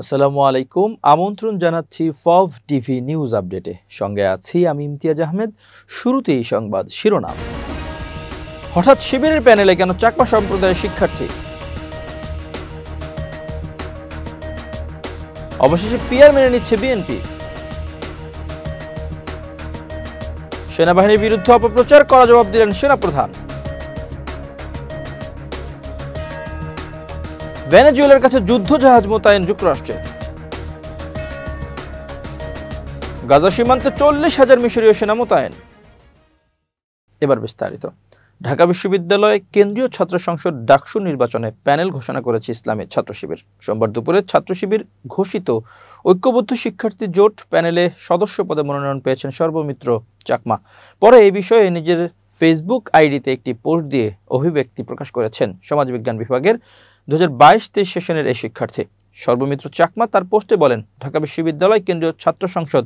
আসসালামু আলাইকুম। আমন্ত্রণ জানাচ্ছি ফভ টিভি নিউজ আপডেটে। সঙ্গে আছি আমি ইমতিয়াজ আহমেদ। শুরুতেই সংবাদ শিরোনাম। হঠাৎ শিবিরের প্যানেলে কেন চাকমা সম্প্রদায়ের শিক্ষার্থী? অবশেষে পিআর মেনে নিচ্ছে বিএনপি। সেনাবাহিনীর বিরুদ্ধে অপপ্রচার করা জবাব দিলেন সেনাপ্রধান। ভেনেজুয়েলার কাছে যুদ্ধ জাহাজ মোতায়েন যুক্তরাষ্ট্রে। গাজা সীমান্তে 40,000 মিশরীয় সেনা মোতায়েন। এবার বিস্তারিত। ঢাকা বিশ্ববিদ্যালয়ে কেন্দ্রীয় ছাত্র সংসদ ডাকসু নির্বাচনে প্যানেল ঘোষণা করেছে ইসলামী ছাত্র শিবির। সোমবার দুপুরে ছাত্র শিবির ঘোষিত ঐক্যবদ্ধ শিক্ষার্থী জোট প্যানেলে সদস্য পদে মনোনয়ন পেয়েছেন সর্বমিত্র চাকমা। পরে এই বিষয়ে নিজের ফেসবুক আইডিতে একটি পোস্ট দিয়ে অভিব্যক্তি প্রকাশ করেছেন সমাজবিজ্ঞান বিভাগের 2022-23 সেশনের এই শিক্ষার্থী সর্বমিত্র চাকমা। তার পোস্টে বলেন, ঢাকা বিশ্ববিদ্যালয় কেন্দ্রীয় ছাত্র সংসদ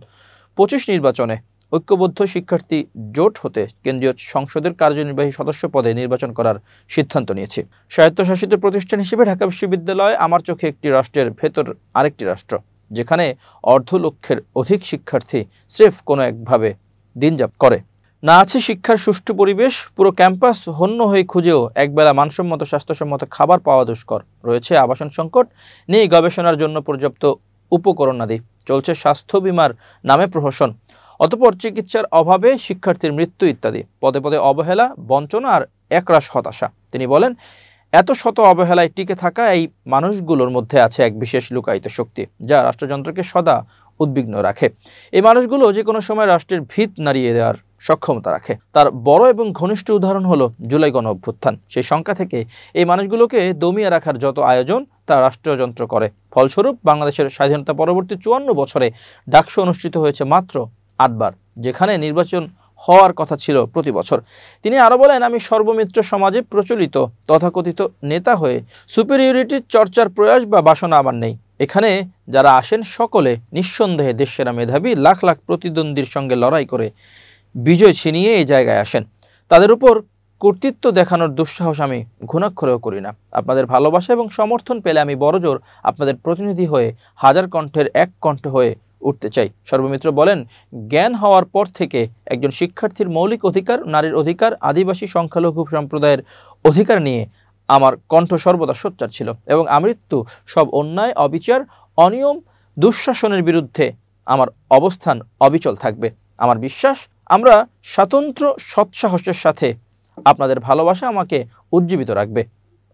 25 নির্বাচনে ঐক্যবদ্ধ শিক্ষার্থী জোট হতে কেন্দ্রীয় সংসদের কার্যনির্বাহী সদস্য পদে নির্বাচন করার সিদ্ধান্ত নিয়েছে। স্বায়ত্তশাসিত প্রতিষ্ঠান হিসেবে ঢাকা বিশ্ববিদ্যালয় আমার চোখে একটি রাষ্ট্রের ভেতর আরেকটি রাষ্ট্র, যেখানে অর্ধ লক্ষের অধিক শিক্ষার্থী স্রেফ কোনো একভাবে দিন যাপন করে। না আছে শিক্ষার সুষ্ঠু পরিবেশ, পুরো ক্যাম্পাস হন্য হয়ে খুঁজেও একবেলা মানসম্মত স্বাস্থ্যসম্মত খাবার পাওয়া দুষ্কর, রয়েছে আবাসন সংকট, নেই গবেষণার জন্য পর্যাপ্ত উপকরণাদি, চলছে স্বাস্থ্য বিমার নামে প্রহসন, অতঃপর চিকিৎসার অভাবে শিক্ষার্থীর মৃত্যু ইত্যাদি। পদে পদে অবহেলা, বঞ্চনা আর একরাশ হতাশা। তিনি বলেন, এত শত অবহেলায় টিকে থাকা এই মানুষগুলোর মধ্যে আছে এক বিশেষ লুকায়িত শক্তি, যা রাষ্ট্রযন্ত্রকে সদা উদ্বিগ্ন রাখে। এই মানুষগুলো যে কোনো সময় রাষ্ট্রের ভিত নাড়িয়ে দেওয়ার সক্ষমতা রাখে। তার বড় এবং ঘনিষ্ঠ উদাহরণ হলো জুলাই গণ অভ্যুত্থান। সেই সংখ্যা থেকে এই মানুষগুলোকে দমিয়ে রাখার যত আয়োজন তা রাষ্ট্রযন্ত্র করে। ফলস্বরূপ বাংলাদেশের স্বাধীনতা পরবর্তী 54 বছরে ডাকসু অনুষ্ঠিত হয়েছে মাত্র 8 বার, যেখানে নির্বাচন হওয়ার কথা ছিল প্রতি বছর। তিনি আরো বলেন, আমি সর্বমিত্র সমাজে প্রচলিত তথাকথিত নেতা হয়ে সুপিরিয়রিটির চর্চার প্রয়াস বা বাসনা আমার নেই। এখানে যারা আসেন সকলে নিঃসন্দেহে দেশসেরা মেধাবী, লাখ লাখ প্রতিদ্বন্দ্বীর সঙ্গে লড়াই করে বিজয় ছিনিয়ে এই জায়গায় আসেন। তাদের উপর কর্তৃত্ব দেখানোর দুঃসাহস আমি ঘুণাক্ষরেও করি না। আপনাদের ভালোবাসা এবং সমর্থন পেলে আমি বড়জোর আপনাদের প্রতিনিধি হয়ে হাজার কণ্ঠের এক কণ্ঠ হয়ে উঠতে চাই। সর্বমিত্র বলেন, জ্ঞান হওয়ার পর থেকে একজন শিক্ষার্থীর মৌলিক অধিকার, নারীর অধিকার, আদিবাসী সংখ্যালঘু সম্প্রদায়ের অধিকার নিয়ে আমার কণ্ঠ সর্বদা সোচ্চার ছিল এবং আমৃত্যু সব অন্যায়, অবিচার, অনিয়ম, দুঃশাসনের বিরুদ্ধে আমার অবস্থান অবিচল থাকবে। আমার বিশ্বাস, আমরা স্বাতন্ত্র সৎসাহসের সাথে আপনাদের ভালোবাসা আমাকে উজ্জীবিত রাখবে।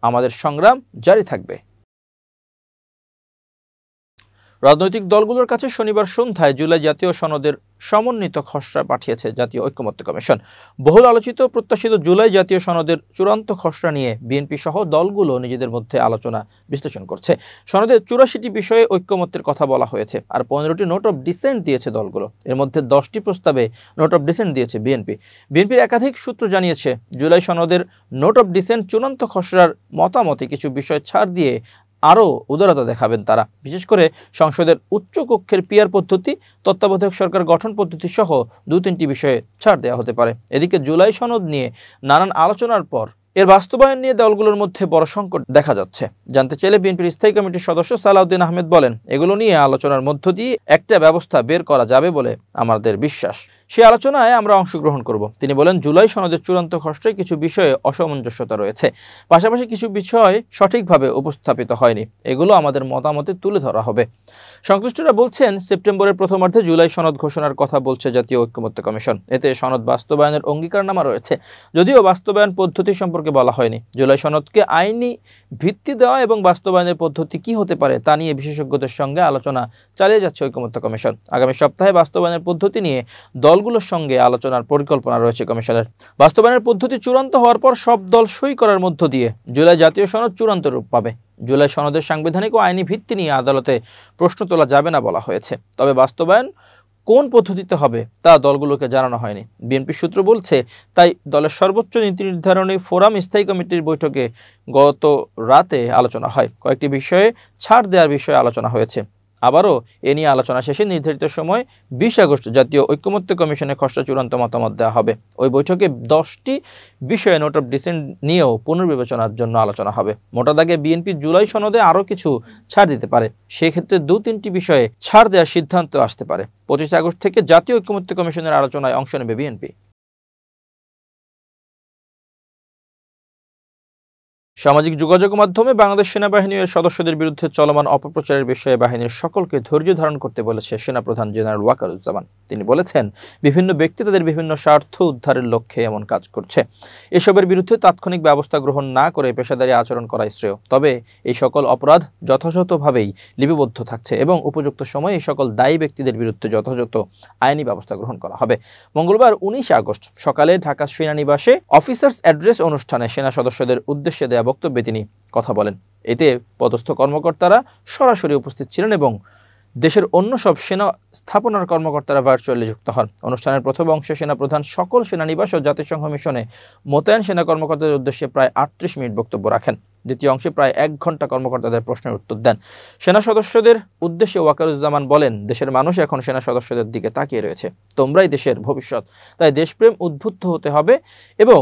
আমাদের সংগ্রাম জারি থাকবে। রাজনৈতিক দলগুলোর কাছে শনিবার সন্ধ্যায় জুলাই জাতীয় সনদের সমন্বিত খসড়া পাঠিয়েছে জাতীয় ঐক্যমত্য কমিশন। বহুল আলোচিত প্রত্যাশিত জুলাই জাতীয় সনদের চূড়ান্ত খসড়া নিয়ে বিএনপি সহ দলগুলো নিজেদের মধ্যে আলোচনা বিশ্লেষণ করছে। সনদের 84টি বিষয়ে ঐক্যমত্যের কথা বলা হয়েছে, আর 15টি নোট অফ ডিসেন্ট দিয়েছে দলগুলো। এর মধ্যে 10টি প্রস্তাবে নোট অফ ডিসেন্ট দিয়েছে বিএনপি। বিএনপির একাধিক সূত্র জানিয়েছে, জুলাই সনদের নোট অফ ডিসেন্ট চূড়ান্ত খসড়ার মতামতে কিছু বিষয় ছাড় দিয়ে আরও উদারতা দেখাবেন তারা। বিশেষ করে সংসদের উচ্চ কক্ষের পিআর পদ্ধতি, তত্ত্বাবধায়ক সরকার গঠন পদ্ধতি সহ 2-3টি বিষয়ে ছাড় দেওয়া হতে পারে। এদিকে জুলাই সনদ নিয়ে নানান আলোচনার পর এর বাস্তবায়ন নিয়ে দলগুলোর মধ্যে বড় সংকট দেখা যাচ্ছে। জানতে চাইলে বিএনপির স্থায়ী কমিটির সদস্য সালাউদ্দিন আহমেদ বলেন, এগুলো নিয়ে আলোচনার মধ্য দিয়ে একটা ব্যবস্থা বের করা যাবে বলে আমাদের বিশ্বাস। সেই আলোচনায় আমরা অংশগ্রহণ করব। তিনি বলেন, জুলাই সনদের চূড়ান্ত খসড়ায় কিছু বিষয়ে অসামঞ্জস্যতা রয়েছে, পাশাপাশি কিছু বিষয় সঠিকভাবে উপস্থাপিত হয়নি। এগুলো আমাদের মতামতে তুলে ধরা হবে। সংশ্লিষ্টরা বলছেন, সেপ্টেম্বরের প্রথমার্ধে জুলাই সনদ ঘোষণার কথা বলছে জাতীয় ঐক্যমত্য কমিশন। এতে সনদ বাস্তবায়নের অঙ্গীকারনামা রয়েছে, যদিও বাস্তবায়ন পদ্ধতি সম্পর্কে বলা হয়নি। জুলাই সনদকে আইনি ভিত্তি দেওয়া এবং বাস্তবায়নের পদ্ধতি কি হতে পারে তা নিয়ে বিশেষজ্ঞদের সঙ্গে আলোচনা চালিয়ে যাচ্ছে ঐক্যমত্য কমিশন। আগামী সপ্তাহে বাস্তবায়নের পদ্ধতি নিয়ে দলগুলোর সঙ্গে আলোচনার পরিকল্পনা রয়েছে কমিশনের। বাস্তবায়নের পদ্ধতি চূড়ান্ত হওয়ার পর সব দল সই করার মধ্য দিয়ে জুলাই জাতীয় সনদ চূড়ান্ত রূপ পাবে। জুলাই সনদের সাংবিধানিক ও আইনি ভিত্তি নিয়ে আদালতে প্রশ্ন তোলা যাবে না বলা হয়েছে, তবে বাস্তবায়ন কোন পদ্ধতিতে হবে তা দলগুলোকে জানানো হয়নি। বিএনপি সূত্র বলছে, তাই দলের সর্বোচ্চ নীতি নির্ধারণী ফোরাম স্থায়ী কমিটির বৈঠকে গত রাতে আলোচনা হয়। কয়েকটি বিষয়ে ছাড় দেওয়ার বিষয়ে আলোচনা হয়েছে। আবারও এ নিয়ে আলোচনা শেষে নির্ধারিত সময় 20 আগস্ট জাতীয় ঐকমত্য কমিশনের খসড়া চূড়ান্ত মতামত দেওয়া হবে। ওই বৈঠকে 10টি বিষয়ে নোট অফ ডিসেন্ট নিয়েও পুনর্বিবেচনার জন্য আলোচনা হবে। মোটা দাগে বিএনপি জুলাই সনদে আরও কিছু ছাড় দিতে পারে। সেক্ষেত্রে 2-3টি বিষয়ে ছাড় দেওয়ার সিদ্ধান্ত আসতে পারে। 25 আগস্ট থেকে জাতীয় ঐকমত্য কমিশনের আলোচনায় অংশ নেবে বিএনপি। সামাজিক যোগাযোগ মাধ্যমে বাংলাদেশ সেনাবাহিনী এর সদস্যদের বিরুদ্ধে চলমান অপপ্রচারের বিষয়ে বাহিনীর সকলকে ধৈর্য ধারণ করতে বলেছে সেনাপ্রধান জেনারেল ওয়াকারুজ্জামান। তিনি বলেছেন, বিভিন্ন ব্যক্তি তাদের বিভিন্ন স্বার্থ উদ্ধারের লক্ষ্যে এমন কাজ করছে। এসবের বিরুদ্ধে তাৎক্ষণিক ব্যবস্থা গ্রহণ না করে পেশাদারী আচরণ করাই শ্রেয়। তবে এই সকল অপরাধ যথাযথভাবেই লিপিবদ্ধ থাকছে এবং উপযুক্ত সময়ে এই সকল দায়ী ব্যক্তিদের বিরুদ্ধে যথাযথ আইনি ব্যবস্থা গ্রহণ করা হবে। মঙ্গলবার 19 আগস্ট সকালে ঢাকা সেনানিবাসে অফিসার্স অ্যাড্রেস অনুষ্ঠানে সেনা সদস্যদের উদ্দেশ্যে দেয়া বক্তব্যে তিনি কথা বলেন। এতে পদস্থ কর্মকর্তারা সরাসরি উপস্থিত ছিলেন এবং দেশের অন্য সব সেনা স্থাপনার কর্মকর্তারা ভার্চুয়ালি যুক্ত হন। অনুষ্ঠানের প্রথম অংশে সেনাপ্রধান সকল সেনানিবাস ও জাতিসংঘ মিশনে মোতায়েন সেনা কর্মকর্তাদের উদ্দেশ্যে প্রায় 38 মিনিট বক্তব্য রাখেন। দ্বিতীয় অংশে প্রায় 1 ঘন্টা কর্মকর্তাদের প্রশ্নের উত্তর দেন। সেনা সদস্যদের উদ্দেশ্যে ওয়াকারুজ্জামান বলেন, দেশের মানুষ এখন সেনা সদস্যদের দিকে তাকিয়ে রয়েছে। তোমরাই দেশের ভবিষ্যৎ, তাই দেশপ্রেম উদ্বুদ্ধ হতে হবে এবং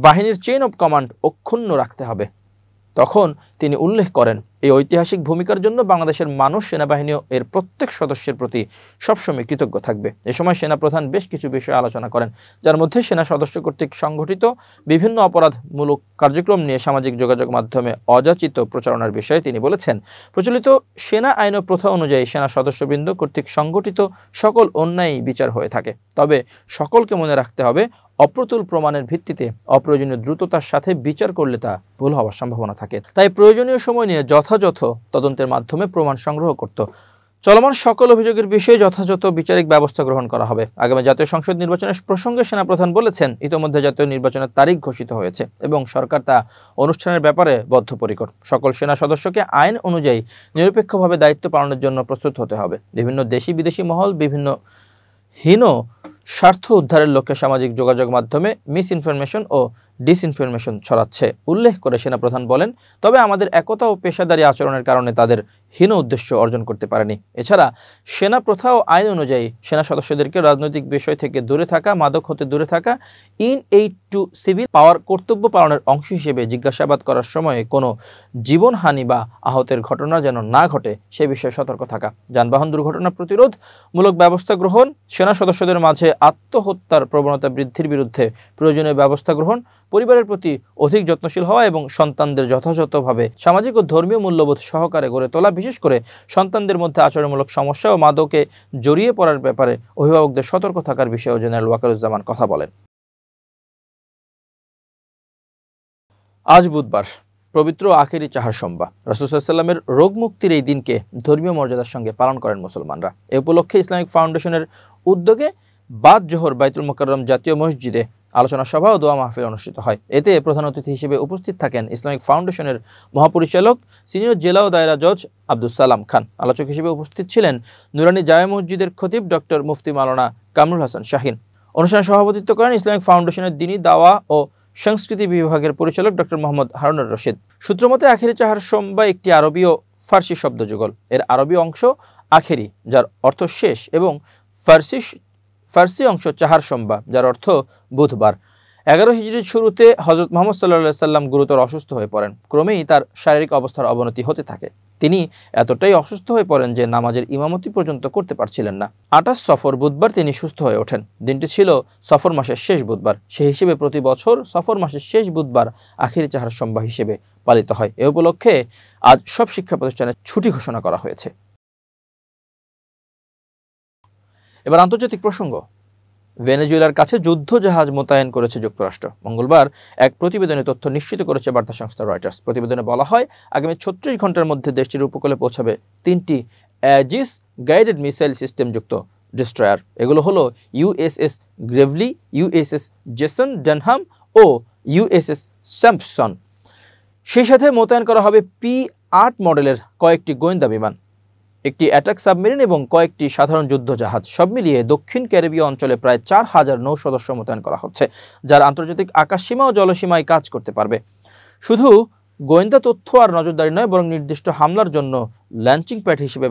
বাহিনীর চেইন অব কমান্ড অক্ষুণ্ণ রাখতে হবে। তখন তিনি উল্লেখ করেন, এই ঐতিহাসিক ভূমিকার জন্য বাংলাদেশের মানুষ সেনাবাহিনী এর প্রত্যেক সদস্যের প্রতি সবসময় কৃতজ্ঞ থাকবে। এ সময় সেনাপ্রধান বেশ কিছু বিষয়ে আলোচনা করেন, যার মধ্যে সেনা সদস্য কর্তৃক সংগঠিত বিভিন্ন অপরাধমূলক কার্যক্রম নিয়ে সামাজিক যোগাযোগ মাধ্যমে অযাচিত প্রচারণার বিষয়ে তিনি বলেছেন, প্রচলিত সেনা আইন ও প্রথা অনুযায়ী সেনা সদস্যবৃন্দ কর্তৃক সংগঠিত সকল অন্যায় বিচার হয়ে থাকে। তবে সকলকে মনে রাখতে হবে, অপ্রতুল প্রমাণের ভিত্তিতে অপ্রয়োজনীয় দ্রুততার সাথে বিচার করলে তা ভুল হওয়ার সম্ভাবনা থাকে। তাই প্রয়োজনীয় সময় নিয়ে যথাযথ তদন্তের মাধ্যমে প্রমাণ সংগ্রহ করতে চলমান সকল অভিযোগের বিষয়ে যথাযথ বিচারিক ব্যবস্থা গ্রহণ করা হবে। আগামী জাতীয় সংসদ নির্বাচনের প্রসঙ্গে সেনাপ্রধান বলেছেন, ইতোমধ্যে জাতীয় নির্বাচনের তারিখ ঘোষিত হয়েছে এবং সরকার তা অনুষ্ঠানের ব্যাপারে বদ্ধপরিকর। সকল সেনা সদস্যকে আইন অনুযায়ী নিরপেক্ষভাবে দায়িত্ব পালনের জন্য প্রস্তুত হতে হবে। বিভিন্ন দেশি বিদেশি মহল বিভিন্ন হীন স্বার্থ উদ্ধারের লক্ষ্যে সামাজিক যোগাযোগ মাধ্যমে মিসইনফরমেশন ও ডিসইনফরমেশন ছড়াচ্ছে উল্লেখ করে সেনাপ্রধান বলেন, তবে আমাদের একতা ও পেশাদারী আচরণের কারণে তাদের হীন উদ্দেশ্য অর্জন করতে পারেনি। এছাড়া সেনা প্রথা ও আইন অনুযায়ী সেনা সদস্যদেরকে রাজনৈতিক বিষয় থেকে দূরে থাকা, মাদক হতে দূরে থাকা, এইড টু সিভিল পাওয়ার কর্তব্য পালনের অংশ হিসেবে জিজ্ঞাসাবাদ করার সময় কোনো জীবনহানি বা আহতের ঘটনা যেন না ঘটে সে বিষয়ে সতর্ক থাকা, যানবাহন দুর্ঘটনা প্রতিরোধমূলক ব্যবস্থা গ্রহণ, সেনা সদস্যদের মাঝে আত্মহত্যার প্রবণতা বৃদ্ধির বিরুদ্ধে প্রয়োজনীয় ব্যবস্থা গ্রহণ, পরিবারের প্রতি অধিক যত্নশীল হওয়া এবং সন্তানদের যথাযথভাবে সামাজিক ও ধর্মীয় মূল্যবোধ সহকারে গড়ে তোলা, বিশেষ করে সন্তানদের মধ্যে আচরণমূলক সমস্যা ও মাদকে জড়িয়ে পড়ার ব্যাপারে অভিভাবকদের সতর্ক থাকার বিষয়েও জেনারেল ওয়াকারুজ্জামান কথা বলেন। আজ বুধবার পবিত্র আখেরি চাহার সোমবার, রাসূল সাল্লাল্লাহু আলাইহি ওয়াসাল্লামের রোগ মুক্তির এই দিনকে ধর্মীয় মর্যাদার সঙ্গে পালন করেন মুসলমানরা। এ উপলক্ষে ইসলামিক ফাউন্ডেশনের উদ্যোগে বাদ জোহর বাইতুল মুকাররম জাতীয় মসজিদে আলোচনা সভা ও দোয়া মাহফিল অনুষ্ঠিত হয়। এতে প্রধান অতিথি হিসেবে উপস্থিত থাকেন ইসলামিক ফাউন্ডেশনের মহাপরিচালক সিনিয়র জেলা ও দায়রা জজ আব্দুস সালাম খান। আলোচক হিসেবে উপস্থিত ছিলেন নুরানি জামে মসজিদের খতিব ডক্টর মুফতি মাওলানা কামরুল হাসান শাহিন। অনুষ্ঠানে সভাপতিত্ব করেন ইসলামিক ফাউন্ডেশনের দ্বীনী দাওয়া ও সংস্কৃতি বিভাগের পরিচালক ডক্টর মোহাম্মদ হারুনুর রশিদ। সূত্রমতে আখেরি চাহার সোমবার একটি আরবি ও ফার্সি শব্দ যুগল। এর আরবি অংশ আখেরি, যার অর্থ শেষ, এবং ফার্সি অংশ চাহার সোমবার, যার অর্থ বুধবার। 11 হিজরির শুরুতে হযরত মুহাম্মদ সাল্লাল্লাহু আলাইহি সাল্লাম গুরুতর অসুস্থ হয়ে পড়েন। ক্রমেই তার শারীরিক অবস্থার অবনতি হতে থাকে। তিনি এতটাই অসুস্থ হয়ে পড়েন যে নামাজের ইমামতি পর্যন্ত করতে পারছিলেন না। 28 সফর বুধবার তিনি সুস্থ হয়ে ওঠেন। দিনটি ছিল সফর মাসের শেষ বুধবার। সেই হিসেবে প্রতি বছর সফর মাসের শেষ বুধবার আখেরি চাহার সোমবার হিসেবে পালিত হয়। এ উপলক্ষে আজ সব শিক্ষা প্রতিষ্ঠানে ছুটি ঘোষণা করা হয়েছে। এবার আন্তর্জাতিক প্রসঙ্গ। ভেনেজুয়েলার কাছে যুদ্ধ জাহাজ মোতায়েন করেছে যুক্তরাষ্ট্র। মঙ্গলবার এক প্রতিবেদনে তথ্য নিশ্চিত করেছে বার্তা সংস্থা রয়টার্স। প্রতিবেদনে বলা হয়, আগামী 36 ঘন্টার মধ্যে দেশটির উপকূলে পৌঁছাবে 3টি অ্যাজিস গাইডেড মিসাইল সিস্টেম যুক্ত ডেস্ট্রয়ার। এগুলো হলো USS Gravely, USS Jason Dunham ও ইউএসএস স্যাম্পসন। সেই সাথে মোতায়েন করা হবে P-8 মডেলের কয়েকটি গোয়েন্দা বিমান, একটি অ্যাটাক সাবমেরিন এবং কয়েকটি সাধারণ যুদ্ধ জাহাজ। সব মিলিয়ে দক্ষিণ ক্যারিবীয় অঞ্চলে প্রায় 4000 নৌ সদস্য মোতায়েন করা হচ্ছে, যারা আন্তর্জাতিক আকাশসীমা ও জলসীমায় কাজ করতে পারবে। শুধু গোয়েন্দা তথ্য আর নজরদারি নয়, বরং নির্দিষ্ট হামলার জন্য লঞ্চিং প্যাড হিসেবে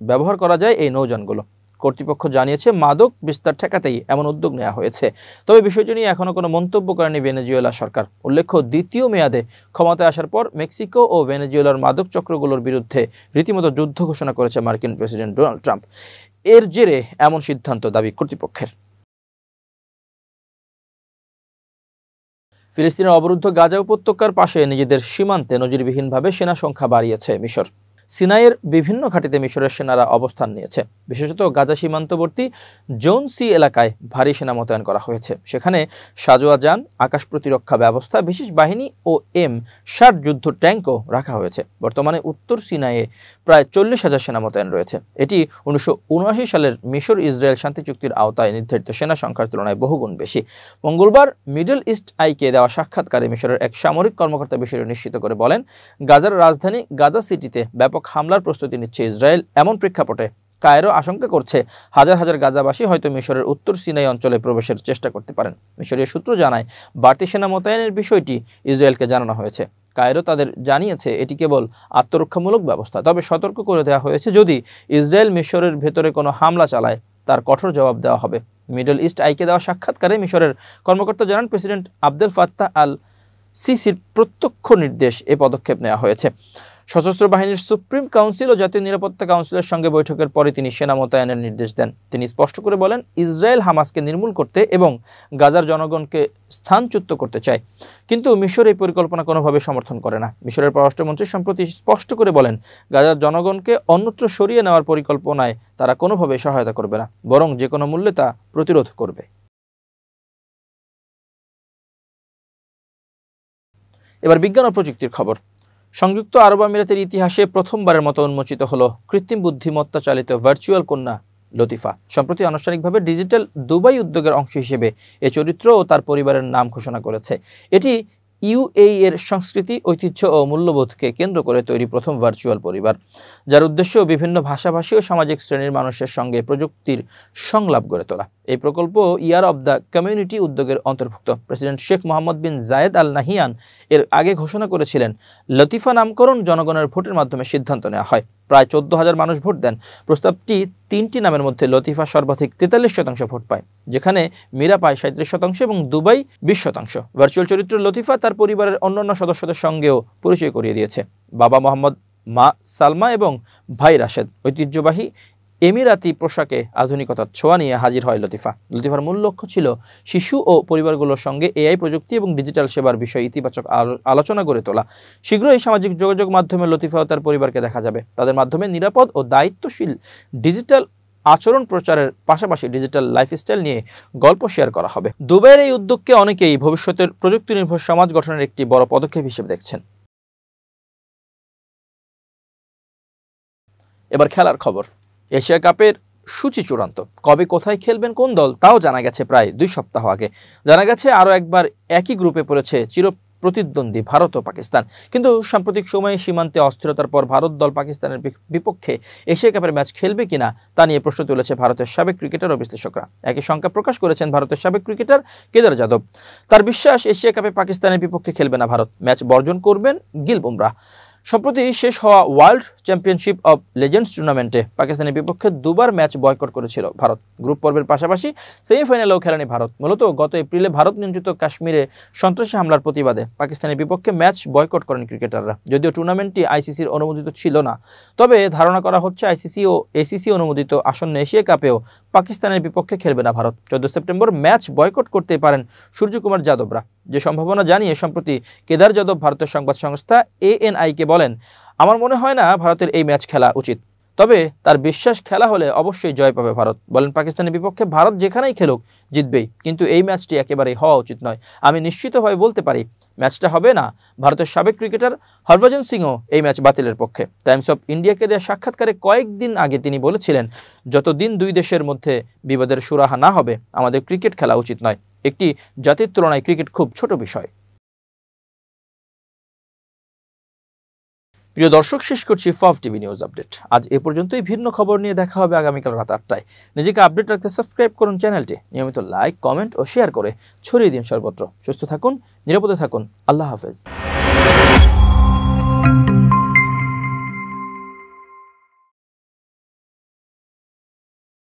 ব্যবহার করা যায় এই নৌযানগুলো। কর্তৃপক্ষ জানিয়েছে মাদক বিস্তার ঠেকাতেই এমন উদ্যোগ নেওয়া হয়েছে। তবে বিষয়টি নিয়ে এখনো কোনো মন্তব্য করেনি ভেনেজুয়েলা সরকার। উল্লেখ্য, দ্বিতীয় মেয়াদে ক্ষমতায় আসার পর মেক্সিকো ও ভেনেজুয়েলার মাদক চক্রগুলোর বিরুদ্ধে রীতিমতো যুদ্ধ ঘোষণা করেছে মার্কিন প্রেসিডেন্ট ডোনাল্ড ট্রাম্প। এর জেরে এমন সিদ্ধান্ত দাবি কর্তৃপক্ষের। ফিলিস্তিনের অবরুদ্ধ গাজা উপত্যকার পাশে নিজেদের সীমান্তে নজিরবিহীনভাবে সেনা সংখ্যা বাড়িয়েছে মিশর। সিনাইয়ের বিভিন্ন ঘাঁটিতে মিশরের সেনারা অবস্থান নিয়েছে। বিশেষত গাজা সীমান্তবর্তী জোন সি এলাকায় ভারী সেনা মোতায়েন করা হয়েছে। সেখানে সাজোয়া যান, আকাশ প্রতিরক্ষা ব্যবস্থা, বিশেষ বাহিনী ও M-60 যুদ্ধ ট্যাঙ্কও রাখা হয়েছে। বর্তমানে উত্তর সিনাইয়ে প্রায় 40,000 সেনা মোতায়েন রয়েছে। এটি 1979 সালের মিশর ইসরায়েল শান্তি চুক্তির আওতায় নির্ধারিত সেনা সংখ্যার তুলনায় বহুগুণ বেশি। মঙ্গলবার মিডল ইস্ট আইকে দেওয়া সাক্ষাৎকারে মিশরের এক সামরিক কর্মকর্তা বিষয়টি নিশ্চিত করে বলেন, গাজার রাজধানী গাজা সিটিতে ব্যাপক হামলার প্রস্তুতি নিচ্ছে ইসরায়েল। এমন প্রেক্ষাপটে কায়রো আশঙ্কা করছে হাজার হাজার গাজাবাসী হয়তো মিশরের উত্তর সিনাই অঞ্চলে প্রবেশের চেষ্টা করতে পারেন। মিশরীয় সূত্র জানায়, বাড়তি সেনা মোতায়েনের বিষয়টি ইসরায়েলকে জানানো হয়েছে। কায়রো তাদের জানিয়েছে এটি কেবল আত্মরক্ষামূলক ব্যবস্থা, তবে সতর্ক করে দেওয়া হয়েছে যদি ইসরায়েল মিশরের ভেতরে কোনো হামলা চালায় তার কঠোর জবাব দেওয়া হবে। মিডল ইস্ট আইকে দেওয়া সাক্ষাৎকারে মিশরের কর্মকর্তা জানান, প্রেসিডেন্ট আবদেল ফাত্তাহ আল সিসির প্রত্যক্ষ নির্দেশ এ পদক্ষেপ নেওয়া হয়েছে। সশস্ত্র বাহিনীর সুপ্রিম কাউন্সিল ও জাতীয় নিরাপত্তা কাউন্সিলের সঙ্গে বৈঠকের পরে তিনি সেনা মোতায়েনের নির্দেশ দেন। তিনি স্পষ্ট করে বলেন, ইসরায়েল হামাসকে নির্মূল করতে এবং গাজার জনগণকে স্থানচ্যুত করতে চায়, কিন্তু মিশর এই পরিকল্পনা কোনোভাবে সমর্থন করে না। মিশরের পররাষ্ট্রমন্ত্রী সম্প্রতি স্পষ্ট করে বলেন, গাজার জনগণকে অন্যত্র সরিয়ে নেওয়ার পরিকল্পনায় তারা কোনোভাবে সহায়তা করবে না, বরং যে কোনো মূল্যে তা প্রতিরোধ করবে। এবার বিজ্ঞান ও প্রযুক্তির খবর। সংযুক্ত আরব আমিরাতের ইতিহাসে প্রথমবারের মতো উন্মোচিত হলো কৃত্রিম বুদ্ধিমত্তা চালিত ভার্চুয়াল কন্যা লতিফা। সম্প্রতি আনুষ্ঠানিকভাবে ডিজিটাল দুবাই উদ্যোগের অংশ হিসেবে এ চরিত্র ও তার পরিবারের নাম ঘোষণা করেছে। এটি UAE এর সংস্কৃতি, ঐতিহ্য ও মূল্যবোধকে কেন্দ্র করে তৈরি প্রথম ভার্চুয়াল পরিবার, যার উদ্দেশ্য বিভিন্ন ভাষাভাষী ও সামাজিক শ্রেণীর মানুষের সঙ্গে প্রযুক্তির সংলাপ গড়ে তোলা। এই প্রকল্প ইয়ার অব দ্য কমিউনিটি উদ্যোগের অন্তর্ভুক্ত। প্রেসিডেন্ট শেখ মোহাম্মদ বিন জায়েদ আল নাহিয়ান এর আগে ঘোষণা করেছিলেন, লতিফা নামকরণ জনগণের ভোটের মাধ্যমে সিদ্ধান্ত নেওয়া হয়। প্রায় 14,000 মানুষ ভোট দেন। প্রস্তাবটি 3টি নামের মধ্যে লতিফা সর্বাধিক 43% ভোট পায়, যেখানে মীরা পায় 37% এবং দুবাই 20%। ভার্চুয়াল চরিত্র লতিফা তার পরিবারের অন্যান্য সদস্যদের সঙ্গেও পরিচয় করিয়ে দিয়েছে। বাবা মোহাম্মদ, মা সালমা এবং ভাই রাশেদ। ঐতিহ্যবাহী এমিরাতি পোশাকে আধুনিকতার ছোঁয়া নিয়ে হাজির হয় লতিফা। লতিফার মূল লক্ষ্য ছিল শিশু ও পরিবারগুলোর সঙ্গে AI প্রযুক্তি এবং ডিজিটাল সেবার বিষয়ে ইতিবাচক আলোচনা গড়ে তোলা। শীঘ্রই সামাজিক যোগাযোগ মাধ্যমে লতিফা ও তার পরিবারকে দেখা যাবে। তাদের মাধ্যমে নিরাপদ ও দায়িত্বশীল ডিজিটাল আচরণ প্রচারের পাশাপাশি ডিজিটাল লাইফস্টাইল নিয়ে গল্প শেয়ার করা হবে। দুবাইয়ের এই উদ্যোগকে অনেকেই ভবিষ্যতের প্রযুক্তি নির্ভর সমাজ গঠনের একটি বড় পদক্ষেপ হিসেবে দেখছেন। এবার খেলার খবর। এশিয়া কাপের সূচি চূড়ান্ত। কবে কোথায় খেলবেন কোন দল তাও জানা গেছে প্রায় 2 সপ্তাহ আগে। জানা গেছে আরও একবার একই গ্রুপে পড়েছে চির প্রতিদ্বন্দ্বী ভারত ও পাকিস্তান। কিন্তু সাম্প্রতিক সময়ে সীমান্তে অস্থিরতার পর ভারত দল পাকিস্তানের বিপক্ষে এশিয়া কাপের ম্যাচ খেলবে কিনা তা নিয়ে প্রশ্ন তুলেছে ভারতের সাবেক ক্রিকেটার ও বিশ্লেষকরা। একই শঙ্কা প্রকাশ করেছেন ভারতের সাবেক ক্রিকেটার কেদার যাদব। তার বিশ্বাস, এশিয়া কাপে পাকিস্তানের বিপক্ষে খেলবে না ভারত, ম্যাচ বর্জন করবেন গিল বুমরাহ। সম্প্রতি শেষ হওয়া ওয়ার্ল্ড চ্যাম্পিয়নশিপ অব লেজেন্ডস টুর্নামেন্টে পাকিস্তানের বিপক্ষে 2বার ম্যাচ বয়কট করেছিল ভারত। গ্রুপ পর্বের পাশাপাশি সেমিফাইনালেও খেলেনি ভারত। মূলত গত এপ্রিলে ভারত নিয়ন্ত্রিত কাশ্মীরে সন্ত্রাসী হামলার প্রতিবাদে পাকিস্তানের বিপক্ষে ম্যাচ বয়কট করেন ক্রিকেটাররা। যদিও টুর্নামেন্টটি ICCর অনুমোদিত ছিল না, তবে ধারণা করা হচ্ছে ICC ও ACC অনুমোদিত আসন্ন এশিয়া কাপেও পাকিস্তানের বিপক্ষে খেলবে না ভারত। 14 সেপ্টেম্বর ম্যাচ বয়কট করতে পারেন সূর্যকুমার যাদবরা, যে সম্ভাবনা জানিয়ে সম্প্রতি কেদার যাদব ভারতের সংবাদ সংস্থা ANI-কে বলেন, আমার মনে হয় না ভারতের এই ম্যাচ খেলা উচিত, তবে তার বিশ্বাস খেলা হলে অবশ্যই জয় পাবে ভারত। বলেন, পাকিস্তানের বিপক্ষে ভারত যেখানেই খেলুক জিতবেই, কিন্তু এই ম্যাচটি একেবারেই হওয়া উচিত নয়। আমি নিশ্চিতভাবে বলতে পারি ম্যাচটা হবে না। ভারতের সাবেক ক্রিকেটার হরভজন সিংও এই ম্যাচ বাতিলের পক্ষে। টাইমস অফ ইন্ডিয়াকে দেওয়া সাক্ষাৎকারে কয়েকদিন আগে তিনি বলেছিলেন, যতদিন 2 দেশের মধ্যে বিবাদের সুরাহা না হবে আমাদের ক্রিকেট খেলা উচিত নয়। একটি জাতির তুলনায় ক্রিকেট খুব ছোট বিষয়। প্রিয় দর্শক, শেষ করছি FAV TV নিউজ আপডেট। আজ এ পর্যন্তই। ভিন্ন খবর নিয়ে দেখা হবে আগামীকাল রাত 8টায়। নিজেকে আপডেট রাখতে সাবস্ক্রাইব করুন চ্যানেলটি। নিয়মিত লাইক, কমেন্ট ও শেয়ার করে ছড়িয়ে দিন সর্বত্র। সুস্থ থাকুন, নিরাপদে থাকুন। আল্লাহ হাফেজ।